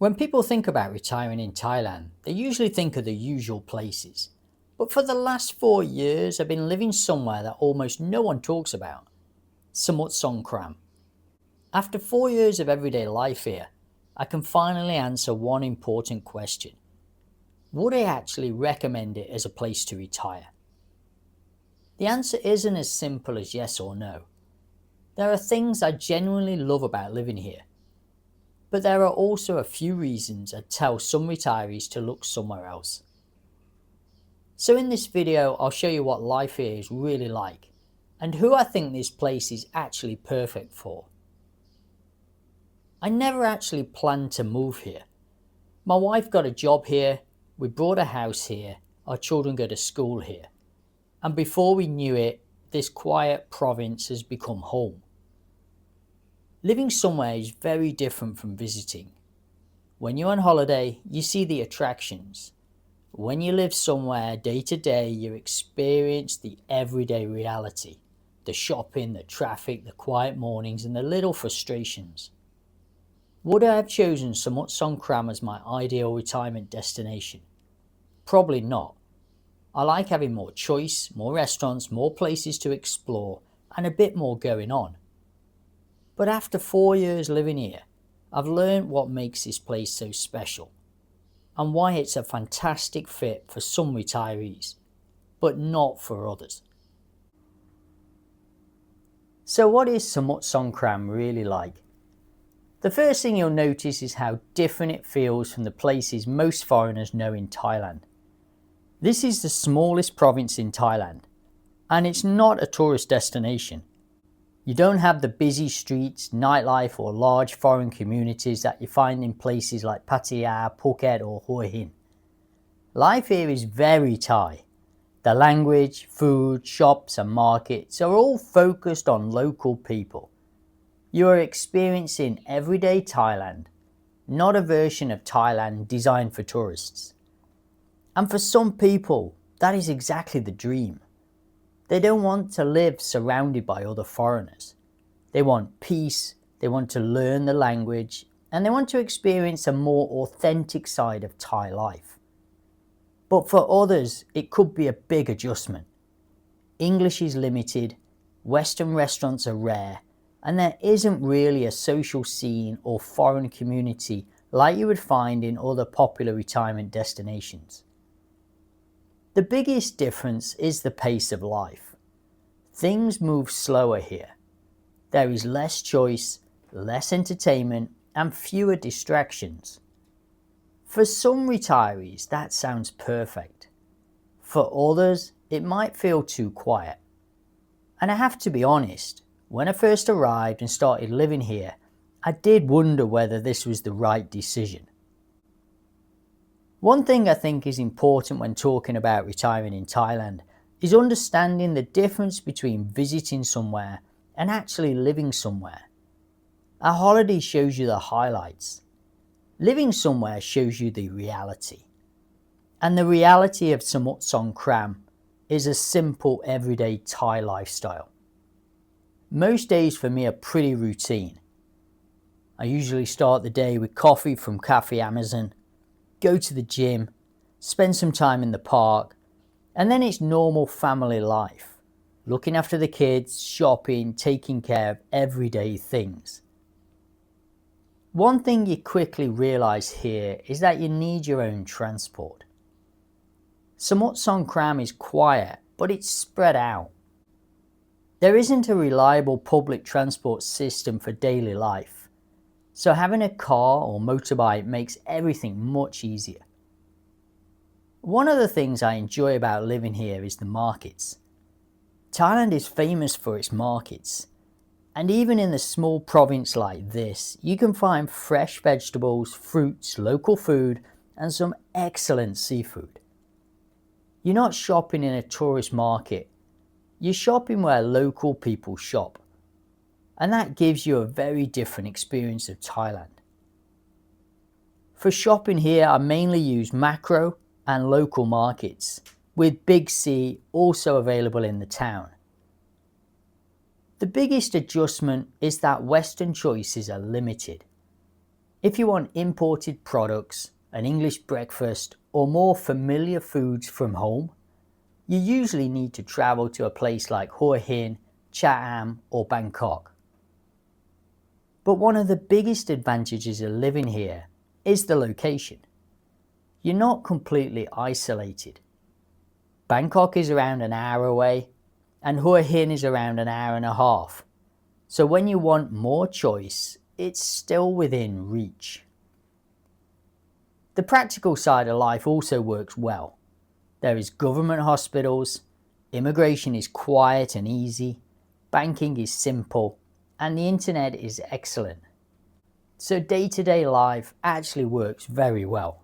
When people think about retiring in Thailand, they usually think of the usual places. But for the last 4 years, I've been living somewhere that almost no one talks about, Samut Songkhram. After 4 years of everyday life here, I can finally answer one important question. Would I actually recommend it as a place to retire? The answer isn't as simple as yes or no. There are things I genuinely love about living here. But there are also a few reasons I'd tell some retirees to look somewhere else. So in this video, I'll show you what life here is really like, and who I think this place is actually perfect for. I never actually planned to move here. My wife got a job here, we bought a house here, our children go to school here. And before we knew it, this quiet province has become home. Living somewhere is very different from visiting. When you're on holiday, you see the attractions. When you live somewhere day to day, you experience the everyday reality. The shopping, the traffic, the quiet mornings, and the little frustrations. Would I have chosen Samut Songkhram as my ideal retirement destination? Probably not. I like having more choice, more restaurants, more places to explore, and a bit more going on. But after 4 years living here, I've learned what makes this place so special and why it's a fantastic fit for some retirees, but not for others. So what is Samut Songkhram really like? The first thing you'll notice is how different it feels from the places most foreigners know in Thailand. This is the smallest province in Thailand, and it's not a tourist destination. You don't have the busy streets, nightlife or large foreign communities that you find in places like Pattaya, Phuket or Hua Hin. Life here is very Thai. The language, food, shops and markets are all focused on local people. You are experiencing everyday Thailand, not a version of Thailand designed for tourists. And for some people, that is exactly the dream. They don't want to live surrounded by other foreigners. They want peace, they want to learn the language, and they want to experience a more authentic side of Thai life. But for others, it could be a big adjustment. English is limited, Western restaurants are rare, and there isn't really a social scene or foreign community like you would find in other popular retirement destinations. The biggest difference is the pace of life. Things move slower here. There is less choice, less entertainment, and fewer distractions. For some retirees, that sounds perfect. For others, it might feel too quiet. And I have to be honest, when I first arrived and started living here, I did wonder whether this was the right decision. One thing I think is important when talking about retiring in Thailand is understanding the difference between visiting somewhere and actually living somewhere. A holiday shows you the highlights. Living somewhere shows you the reality. And the reality of Samut Songkhram is a simple everyday Thai lifestyle. Most days for me are pretty routine. I usually start the day with coffee from Cafe Amazon, go to the gym, spend some time in the park, and then it's normal family life, looking after the kids, shopping, taking care of everyday things. One thing you quickly realise here is that you need your own transport. Samut Songkhram is quiet, but it's spread out. There isn't a reliable public transport system for daily life, so having a car or motorbike makes everything much easier. One of the things I enjoy about living here is the markets. Thailand is famous for its markets, and even in a small province like this, you can find fresh vegetables, fruits, local food, and some excellent seafood. You're not shopping in a tourist market, you're shopping where local people shop. And that gives you a very different experience of Thailand. For shopping here, I mainly use macro and local markets, with Big C also available in the town. The biggest adjustment is that Western choices are limited. If you want imported products, an English breakfast, or more familiar foods from home, you usually need to travel to a place like Hua Hin, Chiang Mai, or Bangkok. But one of the biggest advantages of living here is the location. You're not completely isolated. Bangkok is around an hour away, and Hua Hin is around an hour and a half. So when you want more choice, it's still within reach. The practical side of life also works well. There is government hospitals, immigration is quiet and easy, banking is simple, and the internet is excellent. So day-to-day life actually works very well.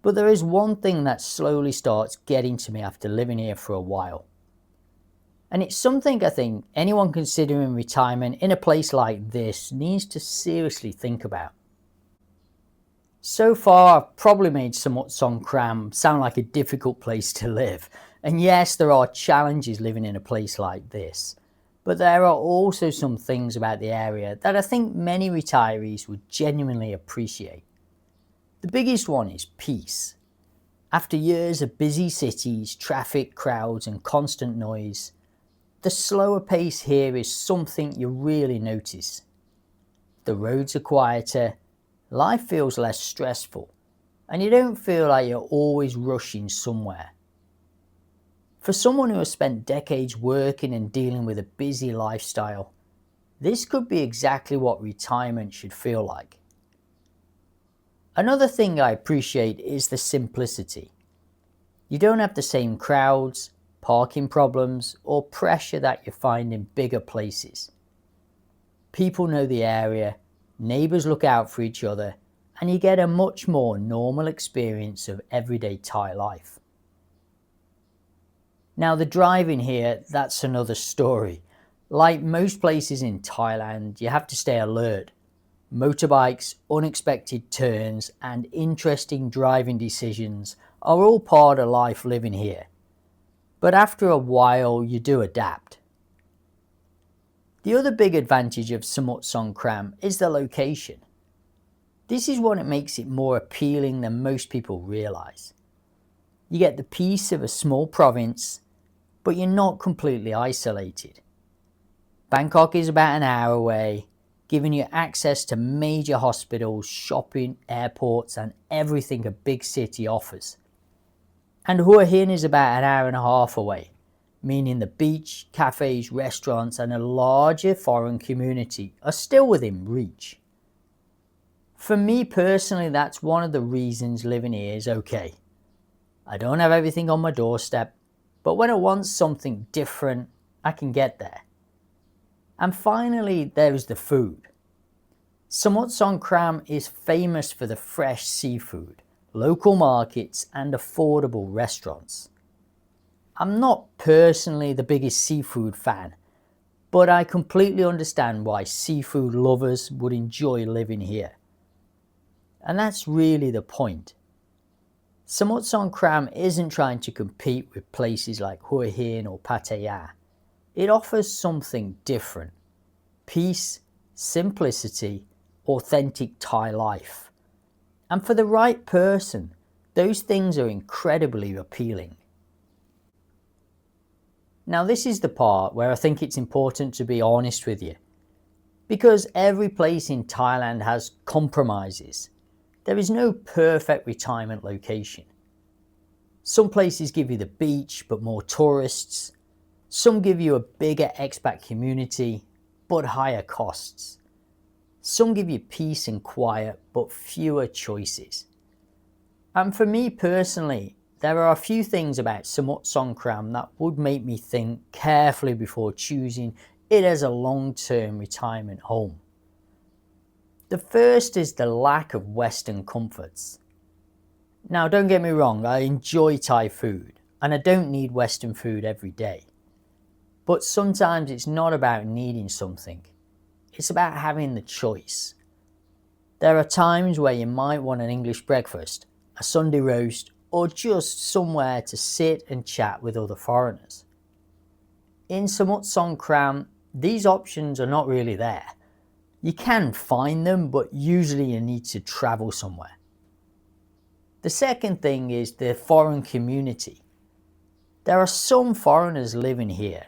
But there is one thing that slowly starts getting to me after living here for a while. And it's something I think anyone considering retirement in a place like this needs to seriously think about. So far, I've probably made Samut Songkhram sound like a difficult place to live. And yes, there are challenges living in a place like this. But there are also some things about the area that I think many retirees would genuinely appreciate. The biggest one is peace. After years of busy cities, traffic, crowds, and constant noise, the slower pace here is something you really notice. The roads are quieter, life feels less stressful, and you don't feel like you're always rushing somewhere. For someone who has spent decades working and dealing with a busy lifestyle, this could be exactly what retirement should feel like. Another thing I appreciate is the simplicity. You don't have the same crowds, parking problems, or pressure that you find in bigger places. People know the area, neighbours look out for each other, and you get a much more normal experience of everyday Thai life. Now the driving here, that's another story. Like most places in Thailand, you have to stay alert. Motorbikes, unexpected turns, and interesting driving decisions are all part of life living here. But after a while, you do adapt. The other big advantage of Samut Songkhram is the location. This is what makes it more appealing than most people realise. You get the peace of a small province, but you're not completely isolated. Bangkok is about an hour away, giving you access to major hospitals, shopping, airports, and everything a big city offers. And Hua Hin is about an hour and a half away, meaning the beach, cafes, restaurants, and a larger foreign community are still within reach. For me personally, that's one of the reasons living here is okay. I don't have everything on my doorstep, but when I want something different, I can get there. And finally, there is the food. Samut Songkhram is famous for the fresh seafood, local markets, and affordable restaurants. I'm not personally the biggest seafood fan, but I completely understand why seafood lovers would enjoy living here. And that's really the point. Samut Songkhram isn't trying to compete with places like Hua Hin or Pattaya. It offers something different. Peace, simplicity, authentic Thai life. And for the right person, those things are incredibly appealing. Now this is the part where I think it's important to be honest with you. Because every place in Thailand has compromises. There is no perfect retirement location. Some places give you the beach but more tourists. Some give you a bigger expat community but higher costs. Some give you peace and quiet but fewer choices. And for me personally, there are a few things about Samut Songkhram that would make me think carefully before choosing it as a long-term retirement home. The first is the lack of Western comforts. Now don't get me wrong, I enjoy Thai food and I don't need Western food every day. But sometimes it's not about needing something, it's about having the choice. There are times where you might want an English breakfast, a Sunday roast, or just somewhere to sit and chat with other foreigners. In Samut Songkhram, these options are not really there. You can find them, but usually you need to travel somewhere. The second thing is the foreign community. There are some foreigners living here,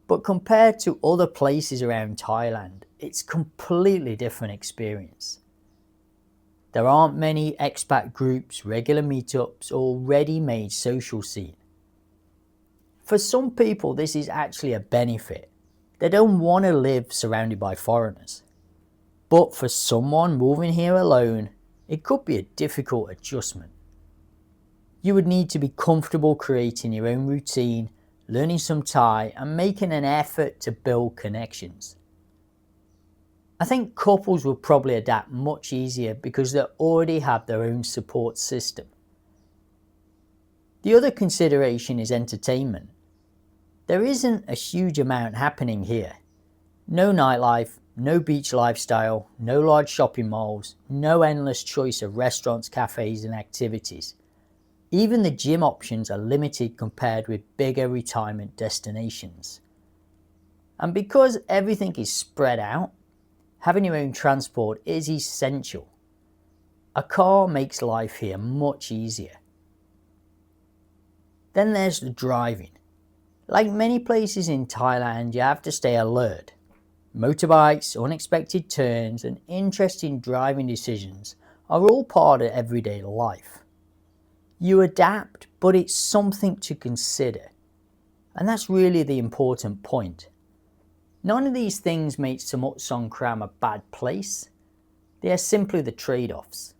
but compared to other places around Thailand, it's a completely different experience. There aren't many expat groups, regular meetups, or ready-made social scene. For some people, this is actually a benefit. They don't want to live surrounded by foreigners. But for someone moving here alone, it could be a difficult adjustment. You would need to be comfortable creating your own routine, learning some Thai, and making an effort to build connections. I think couples will probably adapt much easier because they already have their own support system. The other consideration is entertainment. There isn't a huge amount happening here. No nightlife, no beach lifestyle, no large shopping malls, no endless choice of restaurants, cafes and activities. Even the gym options are limited compared with bigger retirement destinations. And because everything is spread out, having your own transport is essential. A car makes life here much easier. Then there's the driving. Like many places in Thailand, you have to stay alert. Motorbikes, unexpected turns and interesting driving decisions are all part of everyday life. You adapt, but it's something to consider. And that's really the important point. None of these things make Samut Songkhram a bad place. They are simply the trade-offs.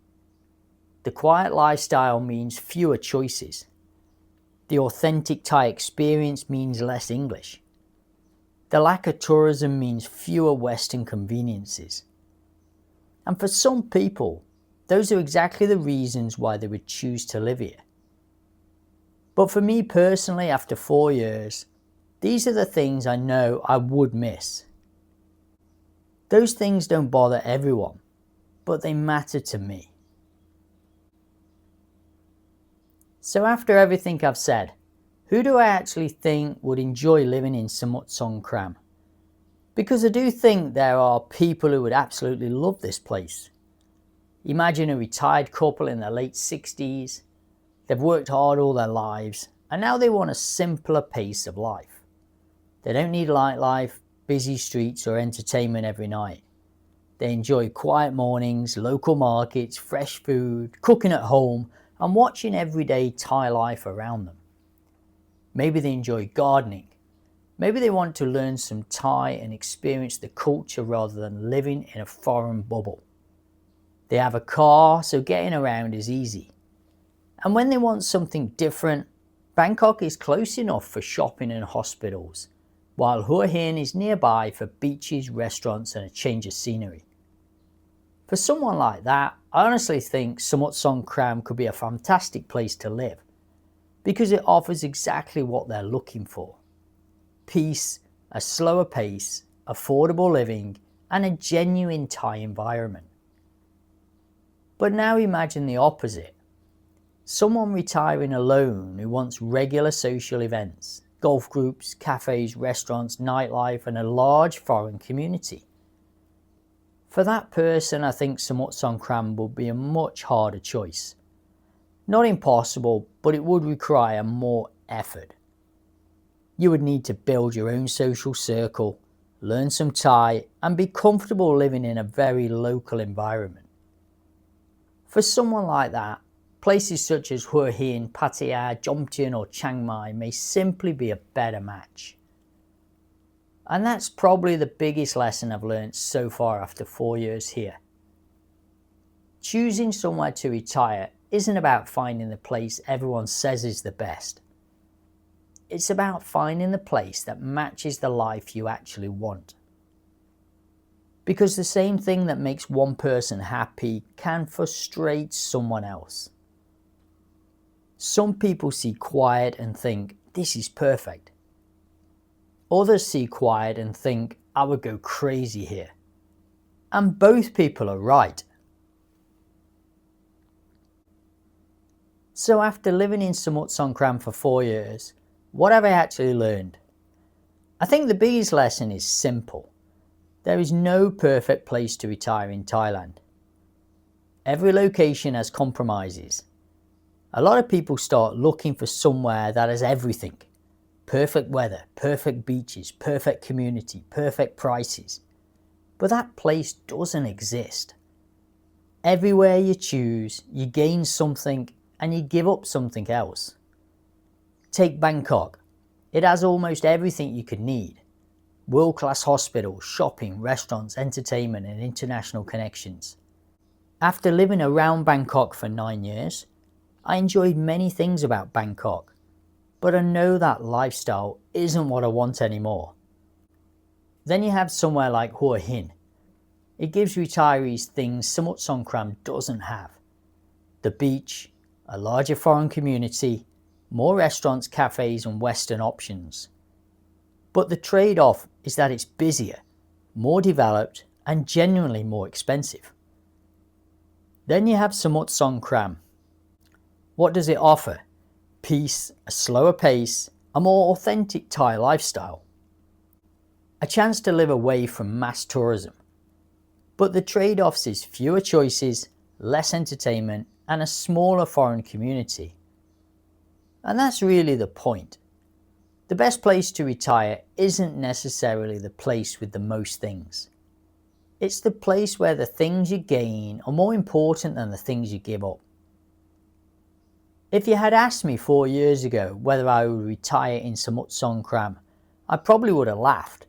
The quiet lifestyle means fewer choices. The authentic Thai experience means less English. The lack of tourism means fewer Western conveniences. And for some people, those are exactly the reasons why they would choose to live here. But for me personally, after 4 years, these are the things I know I would miss. Those things don't bother everyone, but they matter to me. So after everything I've said, who do I actually think would enjoy living in Samut Songkhram? Because I do think there are people who would absolutely love this place. Imagine a retired couple in their late 60s. They've worked hard all their lives and now they want a simpler pace of life. They don't need nightlife, busy streets or entertainment every night. They enjoy quiet mornings, local markets, fresh food, cooking at home and watching everyday Thai life around them. Maybe they enjoy gardening. Maybe they want to learn some Thai and experience the culture rather than living in a foreign bubble. They have a car, so getting around is easy. And when they want something different, Bangkok is close enough for shopping and hospitals, while Hua Hin is nearby for beaches, restaurants and a change of scenery. For someone like that, I honestly think Samut Songkhram could be a fantastic place to live because it offers exactly what they're looking for. Peace, a slower pace, affordable living and a genuine Thai environment. But now imagine the opposite. Someone retiring alone who wants regular social events, golf groups, cafes, restaurants, nightlife and a large foreign community. For that person, I think Samut Songkhram would be a much harder choice. Not impossible, but it would require more effort. You would need to build your own social circle, learn some Thai and be comfortable living in a very local environment. For someone like that, places such as Hua Hin, Pattaya, Jomtien or Chiang Mai may simply be a better match. And that's probably the biggest lesson I've learned so far after 4 years here. Choosing somewhere to retire isn't about finding the place everyone says is the best. It's about finding the place that matches the life you actually want. Because the same thing that makes one person happy can frustrate someone else. Some people see quiet and think, this is perfect. Others see quiet and think, I would go crazy here. And both people are right. So after living in Samut Songkhram for 4 years, what have I actually learned? I think the biggest lesson is simple. There is no perfect place to retire in Thailand. Every location has compromises. A lot of people start looking for somewhere that has everything. Perfect weather, perfect beaches, perfect community, perfect prices. But that place doesn't exist. Everywhere you choose, you gain something and you give up something else. Take Bangkok. It has almost everything you could need. World-class hospitals, shopping, restaurants, entertainment and international connections. After living around Bangkok for 9 years, I enjoyed many things about Bangkok, but I know that lifestyle isn't what I want anymore. Then you have somewhere like Hua Hin. It gives retirees things Samut Songkhram doesn't have. The beach, a larger foreign community, more restaurants, cafes and Western options. But the trade-off is that it's busier, more developed and genuinely more expensive. Then you have Samut Songkhram. What does it offer? Peace, a slower pace, a more authentic Thai lifestyle. A chance to live away from mass tourism. But the trade-offs is fewer choices, less entertainment and a smaller foreign community. And that's really the point. The best place to retire isn't necessarily the place with the most things. It's the place where the things you gain are more important than the things you give up. If you had asked me 4 years ago whether I would retire in Samut Songkhram, I probably would have laughed.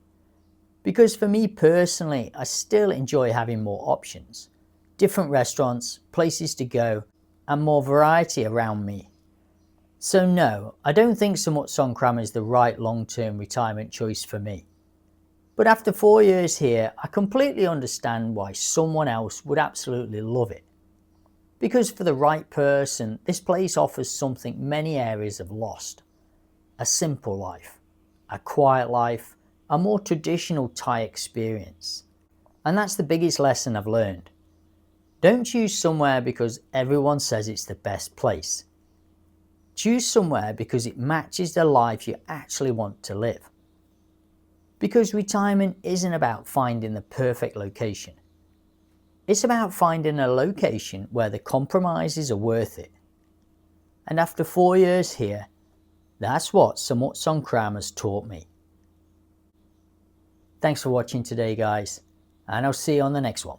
Because for me personally, I still enjoy having more options, different restaurants, places to go, and more variety around me. So no, I don't think Samut Songkhram is the right long-term retirement choice for me. But after 4 years here, I completely understand why someone else would absolutely love it. Because for the right person, this place offers something many areas have lost. A simple life, a quiet life, a more traditional Thai experience. And that's the biggest lesson I've learned. Don't choose somewhere because everyone says it's the best place. Choose somewhere because it matches the life you actually want to live. Because retirement isn't about finding the perfect location. It's about finding a location where the compromises are worth it. And after 4 years here, that's what Samut Songkhram has taught me. Thanks for watching today guys, and I'll see you on the next one.